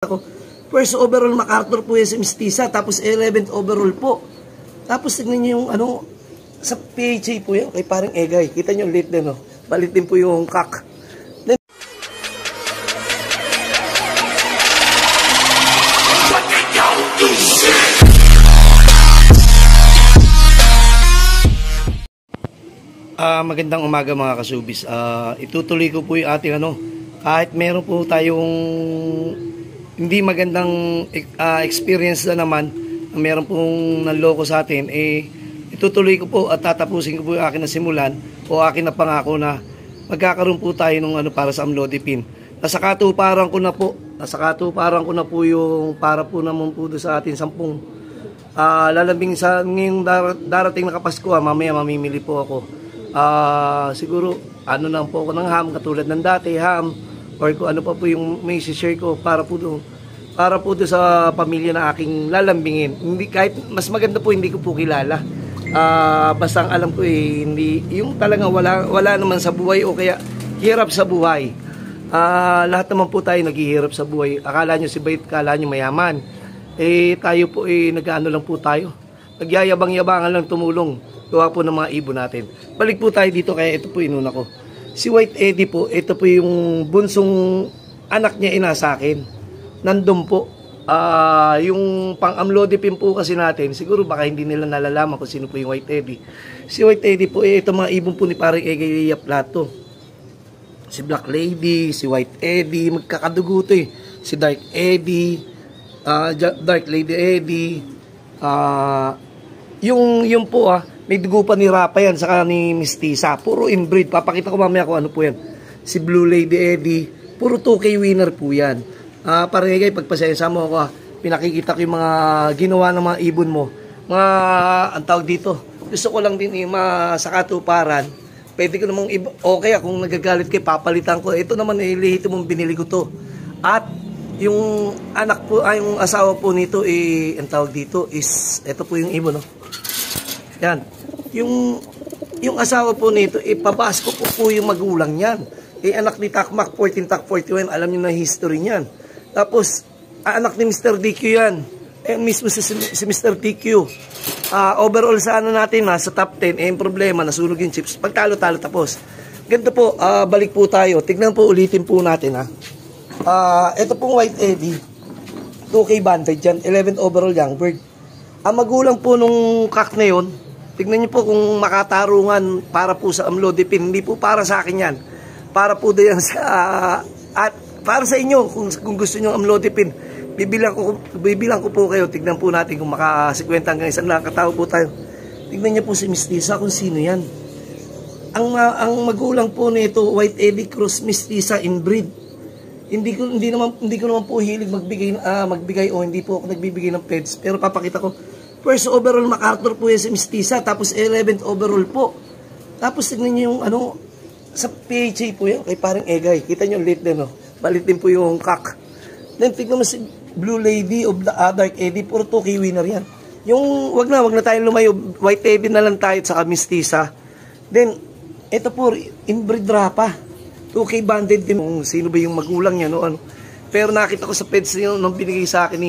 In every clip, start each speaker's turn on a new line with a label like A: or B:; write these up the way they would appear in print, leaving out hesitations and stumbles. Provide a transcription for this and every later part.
A: Ako. First overall MacArthur po yan sa Mistisa, tapos 11th overall po. Tapos tignan nyo yung ano, sa PHA po yan, kay parang Egay. Kita nyo late din, no? Balit din po yung kak. Then, magandang umaga mga kasubis. Itutuloy ko po yung ating ano, kahit meron po tayong hindi magandang experience na naman, meron pong nanloko sa atin, itutuloy ko po at tatapusin ko po yung akin na simulan o akin na pangako na magkakaroon po tayo ng ano para sa amlodipine. Nasa katuparan ko na po yung para po naman po sa atin 10 lalambing sa ngayong darating na Kapasko. Mamaya mamimili po ako. Siguro ano lang po ako ng ham katulad ng dati, ham or kung ano pa po yung may share ko para po doon sa pamilya na aking lalambingin. Hindi, kahit mas maganda po hindi ko po kilala. Basta ang alam ko hindi yung talagang wala naman sa buhay o kaya hirap sa buhay. Lahat naman po tayo naghihirap sa buhay. Akala nyo si Bait, akala nyo mayaman. Tayo po nag-ano lang po tayo. Nagyayabang-yabangan lang tumulong. Gawa po ng mga ibon natin. Balik po tayo dito, kaya ito po inuna ko. Si White Eddie po, ito po yung bunsong anak niya inasa akin. Nandun po. Yung pang-amlodipine po kasi natin, siguro baka hindi nila nalalaman kung sino po yung White Eddie. Si White Eddie po, ito mga ibon po ni parang Egay Plato. Si Black Lady, si White Eddie, magkakadugo to si Dark Eddie, Dark Lady Eddie, yung po may dugo pa ni Rapa yan, saka ni Mistisa. Puro inbreed. Papakita ko mamaya kung ano po yan. Si Blue Lady Eddie. Puro 2K winner po yan. Parang Egay, pagpasensya mo ako. Pinakikita ko yung mga ginawa ng mga ibon mo. Mga, ang tawag dito. Gusto ko lang din sa katuparan. Pwede ko namang, okay kung nagagalit kayo, papalitan ko. Ito naman, lihito mong binili ko to. At, yung anak po, yung asawa po nito, ang tawag dito is, ito po yung ibon, no? Yan. Yung asawa po nito, pabasko po yung magulang niyan. Anak ni Takmak, 14 Tak 41, alam niyo na history niyan. Tapos, anak ni Mr. DQ yan. Mismo si Mr. DQ. Overall sa ano natin, sa top 10, yung problema, nasunog yung chips. Pagtalo-talo tapos. Ganito po, balik po tayo. Tignan po, ulitin po natin, ito pong White Eddie. 2K banded yan, 11th overall young bird. Ang magulang po nung kak na yun, tignan niyo po kung makatarungan para po sa amlodipine. Hindi po para sa akin yan. Para po diyan sa at para sa inyo kung gusto niyo amlodipine. Bibilang ko po kayo. Tignan po natin kung maka-50 hanggang isang lang katao po tayo. Tignan niyo po si Mistisa kung sino yan. Ang magulang po nito White Eddie Cross Mistisa inbreed. Hindi ko naman po hilig magbigay o hindi po ako nagbibigay ng pets, pero papakita ko. First overall MacArthur po yan sa Mistisa, tapos 11th overall po. Tapos tignan niyo yung ano, sa PHA po yan, kay parang Egay. Kita niyo late din, no? Balit din po yung kak. Then tignan mo si Blue Lady o Dark Eddie, puro 2K winner yan. Yung, wag na tayong lumayo, White Eddie na lang tayo sa Mistisa. Then, ito po, inbreed Rapa. 2K banded din. Sino ba yung magulang niya, no? Ano? Pero nakita ko sa pets niyo nung binigay sa akin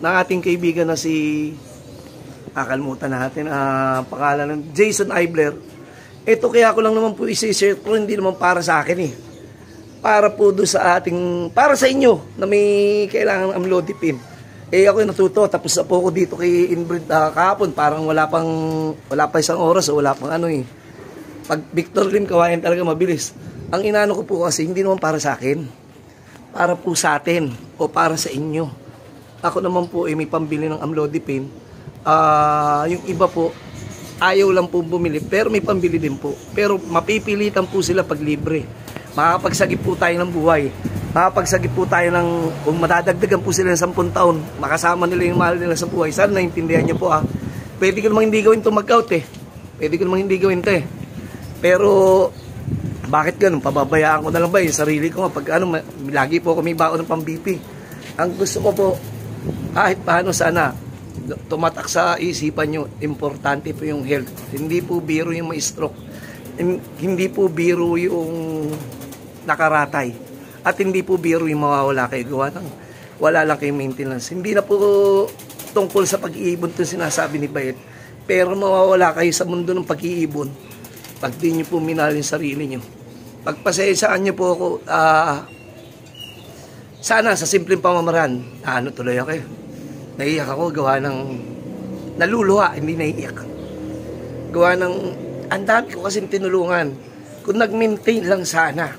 A: ng ating kaibigan na si kakalimutan natin pangalan ng Jason Eibler. Ito kaya ko lang naman po i-share, pero hindi naman para sa akin para po doon sa ating, para sa inyo na may kailangan ng amlodipine. Ako yung natuto, tapos na po ako dito kay inbreed kahapon, parang wala pa isang oras o wala pang ano Pag Victor Lim, kawain talaga mabilis. Ang inano ko po kasi hindi naman para sa akin. Para po sa atin o para sa inyo. Ako naman po may pambili ng amlodipine. Yung iba po ayaw lang po bumili pero may pambili din po. Pero mapipilitan po sila pag libre. Makapagsagip po tayo ng buhay. Makapagsagip po tayo ng kung madadagdagan po sila ng 10 taon, makasama nila yung mahal nila sa buhay. Sana naintindihan niyo po Pwede ko namang hindi gawin ito mag-out Pwede ko namang hindi gawin ito Pero bakit ganun? Pababayaan ko na lang ba yung sarili ko pag lagi po ako may baon ng pang-BP. Ang gusto ko po, kahit paano sana, tumatak sa isipan nyo, importante po yung health. Hindi po biro yung may stroke. Hindi po biro yung nakaratay. At hindi po biro yung mawawala kayo gawa ng wala lang kayong maintenance. Hindi na po tungkol sa pag-iibon itong sinasabi ni Bayet, pero mawawala kayo sa mundo ng pag-iibon pag di nyo po minahal yung sarili nyo. Pagpasensaan nyo po ako, sana sa simpleng pamamaraan, tuloy ako naiiyak ako, gawa ng naluluha, hindi naiiyak. Gawa ng, ang dami ko kasing tinulungan. Kung nag-maintain lang sana,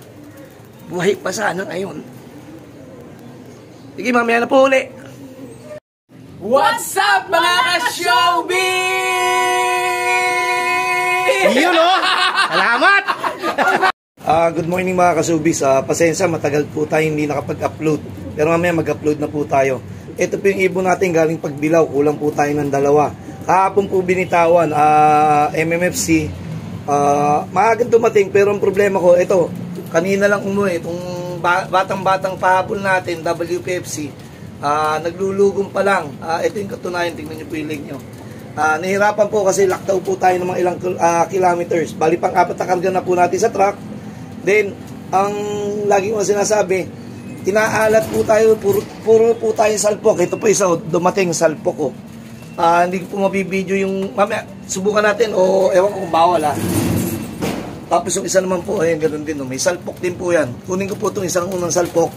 A: buhay pa sana ngayon. Sige, mamaya na po uli.
B: What's up mga ka-showbiz?
A: Yun o! Salamat! Good morning mga ka-showbiz. Pasensya, matagal po tayo hindi nakapag-upload. Pero mamaya mag-upload na po tayo. Ito po yung ibon natin galing Pagbilao. Kulang po tayo ng 2. Kahapon po binitawan, MMFC. Maagang dumating, pero ang problema ko, ito, kanina lang umuwi, itong batang-batang pahabol natin, WPFC. Naglulugong pa lang. Ito yung katunayan, tingnan nyo po yung leg nyo. Nahirapan po kasi lockdown po tayo ng mga ilang kilometers. Bali pang 4 na karga na po natin sa truck. Then, ang lagi ko sinasabi, inaalat po tayo, puro po tayo salpok. Ito po isa, dumating salpok ko. Hindi ko po mabibideo yung, mamaya, subukan natin, o ewan ko kung bawal Tapos yung isa naman po, ayun, ganoon din, may salpok din po yan. Kunin ko po itong isang unang salpok.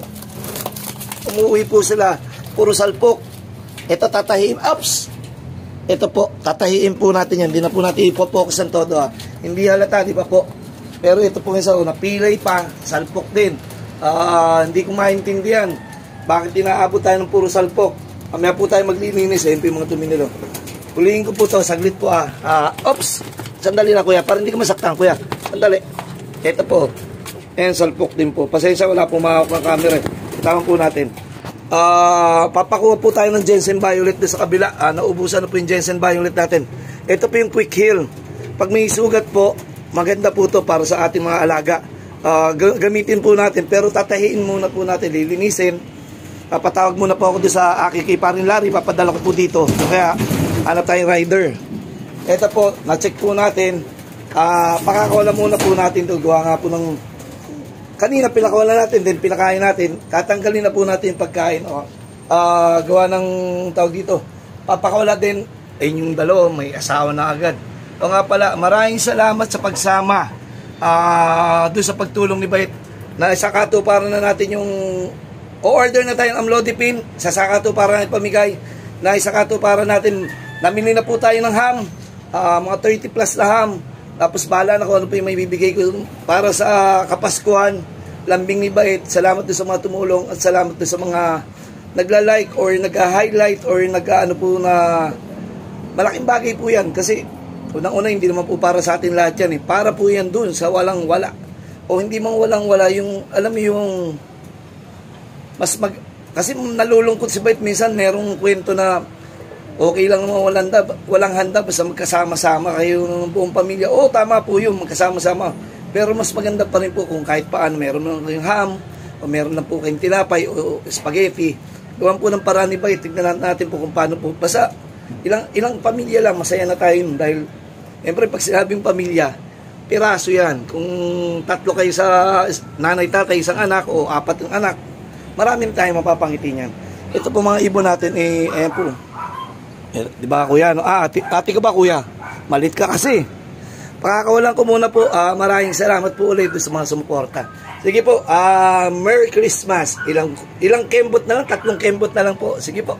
A: Umuwi po sila, puro salpok. Ito tatahiin, ito po, tatahiin po natin yan. Hindi na po natin ipopokus ang todo. Hindi halata, di ba po? Pero ito po isa, napilay pa, salpok din. Hindi ko maintindihan. Bakit inaabot tayo ng puro salpok? Mamaya po tayo maglilinis, ayun po yung mga tuminilo. Huliin ko po ito, saglit po sandali na kuya, para hindi ka masaktan kuya. Sandali. Ito po, ayan, salpok din po. Pasensya, wala po makakak ng camera. Tama po natin. Papakuha po tayo ng Jensen Violet na sa kabila. Naubusan na po yung Jensen Violet natin. Ito po yung Quick Heal. Pag may sugat po, maganda po to para sa ating mga alaga. Gamitin po natin, pero tatahiin muna po natin, lilinisin. Patawag muna po ako doon sa kay Parin Larry, papadala ko po dito. Kaya hanap tayong rider. Ito po, na-check po natin. Pakakawalan muna po natin ito. Gawa nga po ng kanina pinakawalan natin, then pinakain natin. Tatanggalin na po natin yung pagkain. Gawa ng tawag dito. Papakawala din. Yung dalawa, may asawa na agad. O nga pala, maraming salamat sa pagsama doon sa pagtulong ni Bayet. Na sa katuparan na natin yung o-order na tayong amlodipine. Sa katuparan natin pamigay. Na sa katuparan natin, namili na po tayo ng ham. Mga 30 plus na ham. Tapos bahala na kung ano po yung may bibigay ko para sa Kapaskuhan, lambing ni Bayet. Salamat doon sa mga tumulong at salamat doon sa mga nagla-like or nag-highlight or nag-ano po na malaking bagay po yan. Kasi unang-una hindi naman po para sa atin lahat yan. Para po yan doon sa walang-wala. O hindi mang walang-wala yung, alam mo yung, kasi nalulungkot si Bayet minsan, merong kwento na okay lang naman walang handa basta magkasama-sama kayo ng buong pamilya. Oo, tama po yun, magkasama-sama. Pero mas maganda pa rin po kung kahit paano meron lang kayong ham, o meron lang po kayong tinapay o spaghetti. Gawan po ng paraan ni Bayet. Tignan natin po kung paano po. Basta ilang pamilya lang, masaya na tayo yun. Dahil, siyempre, pag sinabing pamilya, piraso yan. Kung 3 kayo sa nanay, tatay, isang anak, o 4 ng anak, maraming tayo mapapangiti niyan. Ito po mga ibon natin, ayan po. Di ba kuya? No? Ate ka ba kuya? Malit ka kasi. Pakakawalan ko muna po. Maraming salamat po ulit sa mga sumuporta. Sige po, Merry Christmas. Ilang kembot na lang? 3 kembot na lang po. Sige po.